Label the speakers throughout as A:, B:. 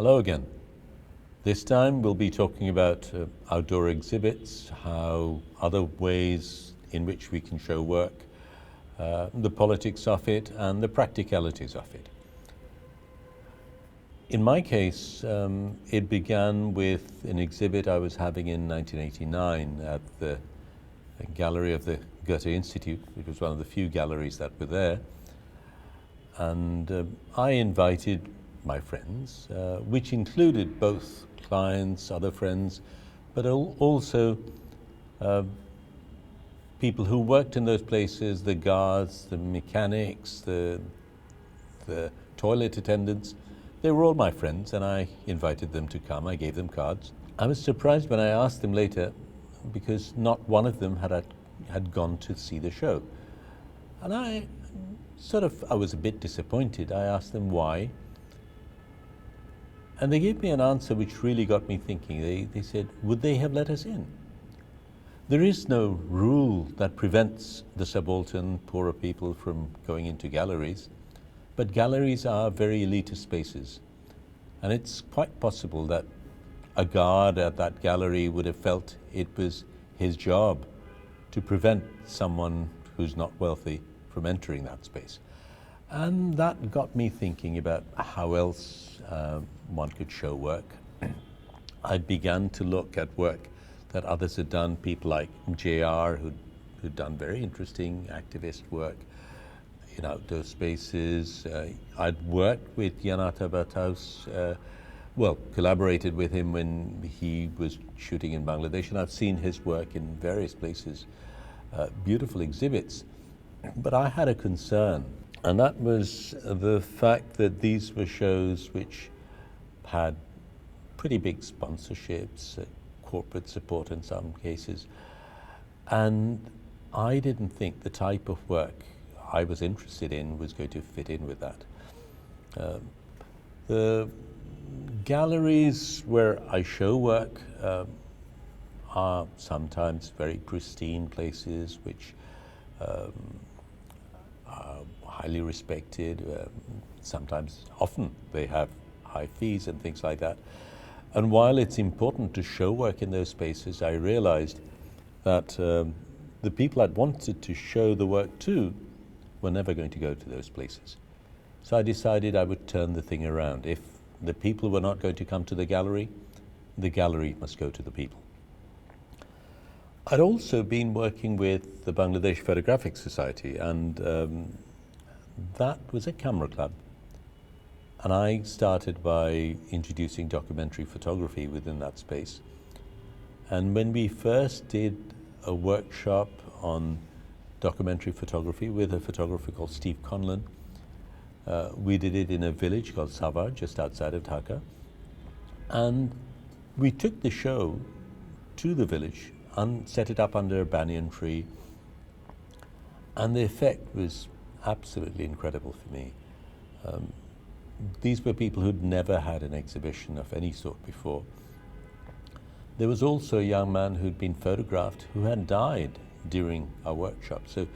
A: Hello again. This time we'll be talking about outdoor exhibits, how other ways in which we can show work, the politics of it and the practicalities of it. In my case, it began with an exhibit I was having in 1989 at the gallery of the Goethe Institute. It was one of the few galleries that were there. And I invited my friends, which included both clients, other friends, but also people who worked in those places, the guards, the mechanics, the toilet attendants. They were all my friends, and I invited them to come. I gave them cards. I was surprised when I asked them later, because not one of them had gone to see the show. And I was a bit disappointed. I asked them why. And they gave me an answer which really got me thinking. They said, would they have let us in? There is no rule that prevents the subaltern, poorer people from going into galleries, but galleries are very elitist spaces. And it's quite possible that a guard at that gallery would have felt it was his job to prevent someone who's not wealthy from entering that space. And that got me thinking about how else one could show work. I began to look at work that others had done, people like JR, who'd done very interesting activist work in outdoor spaces. I'd worked with Janata Bataus, collaborated with him when he was shooting in Bangladesh, and I've seen his work in various places, beautiful exhibits. But I had a concern, and that was the fact that these were shows which had pretty big sponsorships, corporate support in some cases, and I didn't think the type of work I was interested in was going to fit in with that. The galleries where I show work are sometimes very pristine places which are highly respected. Often they have high fees and things like that. And while it's important to show work in those spaces, I realized that the people I'd wanted to show the work to were never going to go to those places. So I decided I would turn the thing around. If the people were not going to come to the gallery must go to the people. I'd also been working with the Bangladesh Photographic Society, and that was a camera club. And I started by introducing documentary photography within that space. And when we first did a workshop on documentary photography with a photographer called Steve Conlon, we did it in a village called Savar, just outside of Dhaka. And we took the show to the village and set it up under a banyan tree. And the effect was absolutely incredible for me. These were people who'd never had an exhibition of any sort before. There was also a young man who'd been photographed who had died during our workshop. So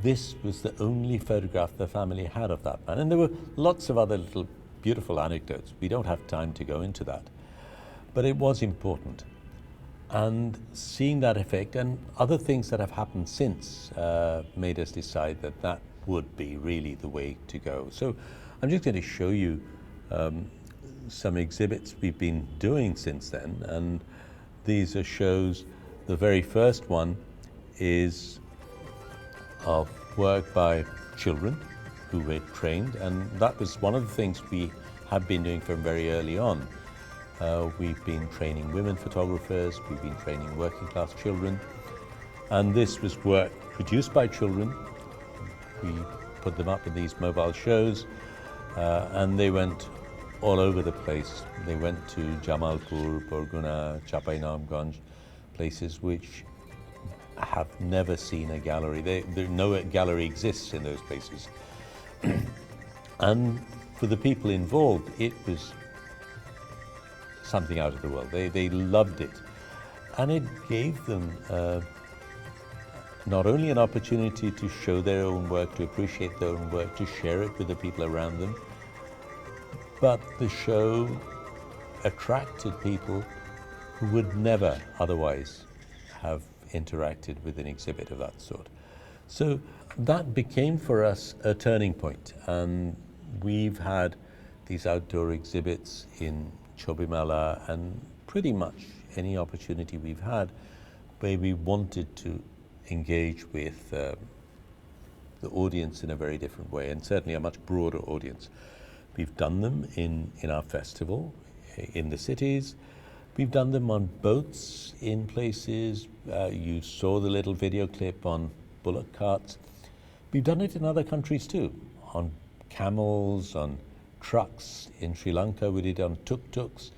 A: this was the only photograph the family had of that man. And there were lots of other little beautiful anecdotes. We don't have time to go into that. But it was important. And seeing that effect and other things that have happened since made us decide that that would be really the way to go. So I'm just going to show you some exhibits we've been doing since then, and these are shows. The very first one is of work by children who were trained, and that was one of the things we have been doing from very early on. We've been training women photographers, we've been training working class children, and this was work produced by children. We put them up in these mobile shows, and they went all over the place. They went to Jamalpur, Borguna, Chapainamganj, places which have never seen a gallery. No gallery exists in those places. And for the people involved, it was something out of the world. They loved it. And it gave them not only an opportunity to show their own work, to appreciate their own work, to share it with the people around them, but the show attracted people who would never otherwise have interacted with an exhibit of that sort. So that became for us a turning point, and we've had these outdoor exhibits in Chobimala and pretty much any opportunity we've had where we wanted to engage with the audience in a very different way, and certainly a much broader audience. We've done them in our festival in the cities. We've done them on boats in places. You saw the little video clip on bullock carts. We've done it in other countries too, on camels, on trucks. In Sri Lanka we did on tuk-tuks.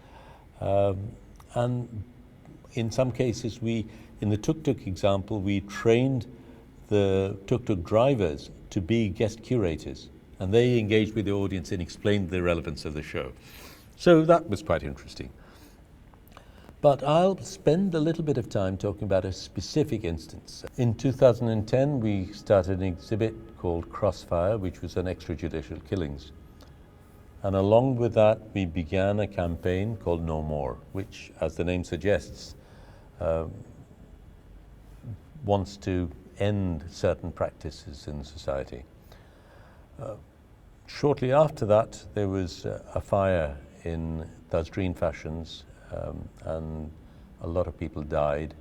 A: And in some cases, in the tuk-tuk example, we trained the tuk-tuk drivers to be guest curators, and they engaged with the audience and explained the relevance of the show. So that was quite interesting. But I'll spend a little bit of time talking about a specific instance. In 2010, we started an exhibit called Crossfire, which was on extrajudicial killings. And along with that, we began a campaign called No More, which, as the name suggests, wants to end certain practices in society. Shortly after that, there was a fire in Tazreen Fashions, and a lot of people died.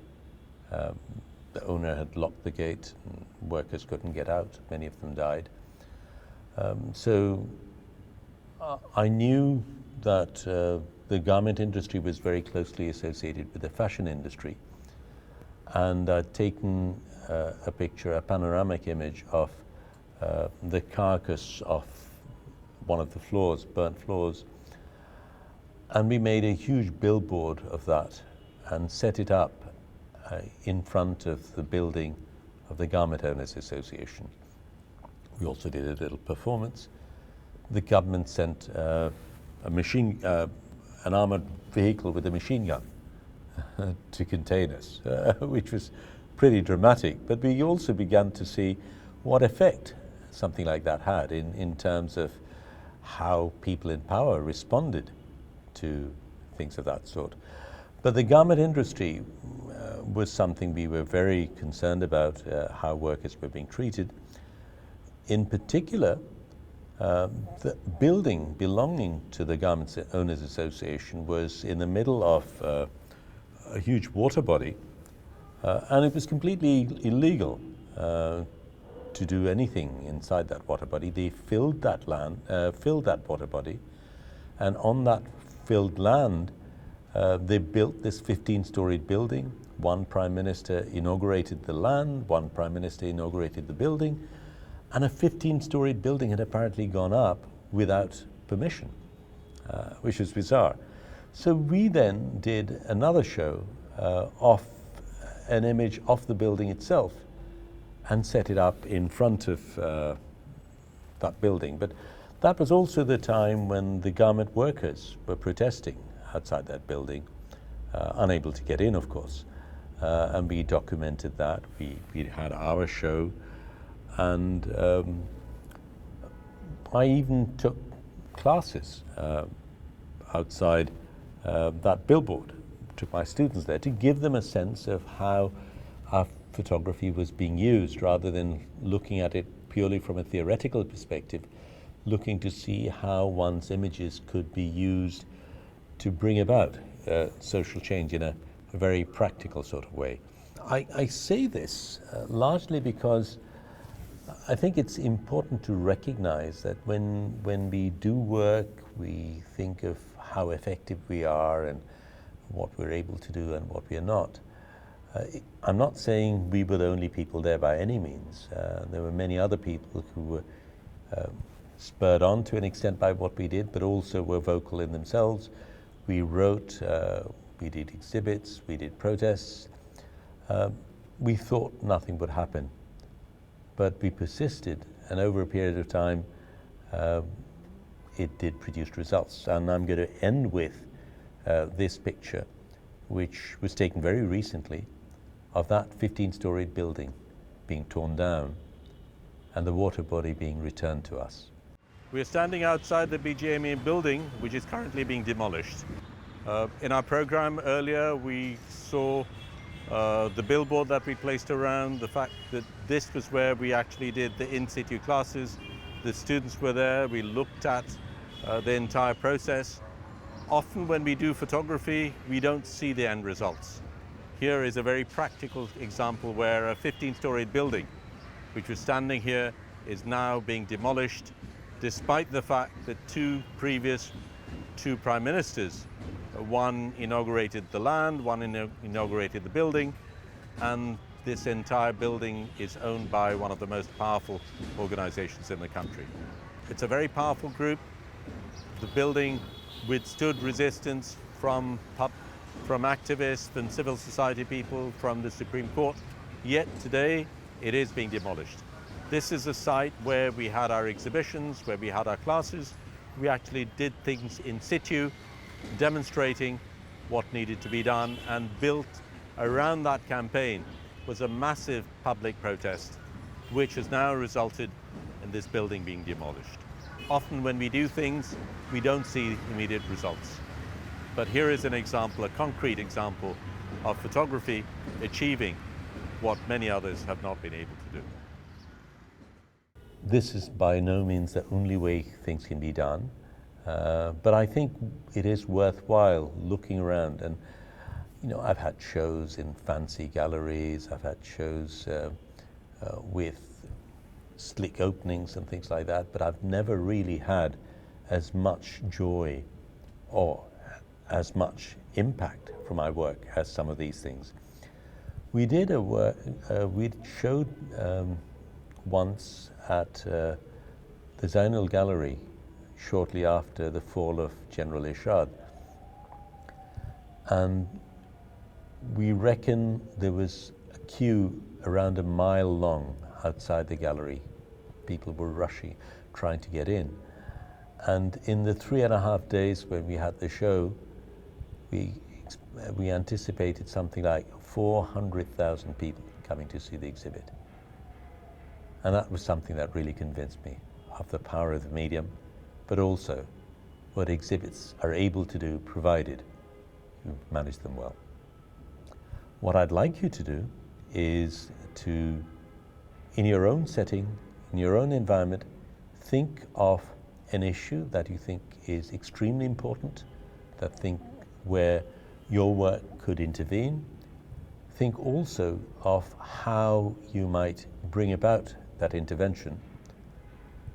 A: The owner had locked the gate, and workers couldn't get out. Many of them died. So I knew that the garment industry was very closely associated with the fashion industry, and I'd taken a picture, a panoramic image of the carcass of one of the floors, burnt floors, and we made a huge billboard of that and set it up in front of the building of the Garment Owners Association. We also did a little performance. The government sent an armored vehicle with a machine gun to contain us, which was pretty dramatic. But we also began to see what effect something like that had in terms of how people in power responded to things of that sort. But the garment industry was something we were very concerned about, how workers were being treated. In particular, the building belonging to the Garment Owners Association was in the middle of a huge water body, and it was completely illegal to do anything inside that water body. They filled that water body, and on that filled land, they built this 15-storied building. One prime minister inaugurated the land, one prime minister inaugurated the building, and a 15-storied building had apparently gone up without permission, which was bizarre. So we then did another show of an image of the building itself and set it up in front of that building. But that was also the time when the garment workers were protesting outside that building, unable to get in, of course. And we documented that. We had our show, and I even took classes outside that billboard, took my students there to give them a sense of how our photography was being used, rather than looking at it purely from a theoretical perspective, looking to see how one's images could be used to bring about social change in a very practical sort of way. I say this largely because I think it's important to recognize that when we do work, we think of how effective we are and what we're able to do and what we are not. I'm not saying we were the only people there by any means. There were many other people who were spurred on to an extent by what we did, but also were vocal in themselves. We wrote, we did exhibits, we did protests. We thought nothing would happen, but we persisted, and over a period of time, it did produce results. And I'm going to end with this picture, which was taken very recently, of that 15-storied building being torn down and the water body being returned to us. We're standing outside the BGME building, which is currently being demolished.
B: In our program earlier, we saw the billboard that we placed around, the fact that this was where we actually did the in-situ classes. The students were there, we looked at the entire process. Often when we do photography, we don't see the end results. Here is a very practical example where a 15-story building, which was standing here, is now being demolished, despite the fact that two prime ministers, one inaugurated the land, one inaugurated the building, and this entire building is owned by one of the most powerful organizations in the country. It's a very powerful group. The building withstood resistance from activists and civil society people, from the Supreme Court, yet today it is being demolished. This is a site where we had our exhibitions, where we had our classes. We actually did things in situ, demonstrating what needed to be done, and built around that campaign was a massive public protest, which has now resulted in this building being demolished. Often when we do things, we don't see immediate results. But here is an example, a concrete example of photography achieving what many others have not been able to do.
A: This is by no means the only way things can be done, but I think it is worthwhile looking around. And I've had shows in fancy galleries, I've had shows with slick openings and things like that, but I've never really had as much joy or as much impact from my work as some of these things. We did we showed once at the Zainul Gallery shortly after the fall of General Irshad, and we reckon there was a queue around a mile long outside the gallery. People were rushing, trying to get in. And in the 3.5 days when we had the show, we anticipated something like 400,000 people coming to see the exhibit. And that was something that really convinced me of the power of the medium, but also what exhibits are able to do, provided you manage them well. What I'd like you to do is to, in your own setting, in your own environment, think of an issue that you think is extremely important, where your work could intervene. Think also of how you might bring about that intervention.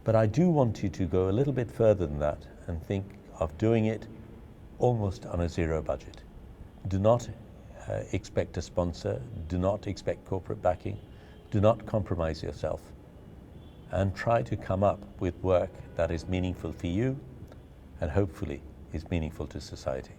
A: But I do want you to go a little bit further than that and think of doing it almost on a zero budget. Do not expect a sponsor, do not expect corporate backing, do not compromise yourself, and try to come up with work that is meaningful for you and hopefully is meaningful to society.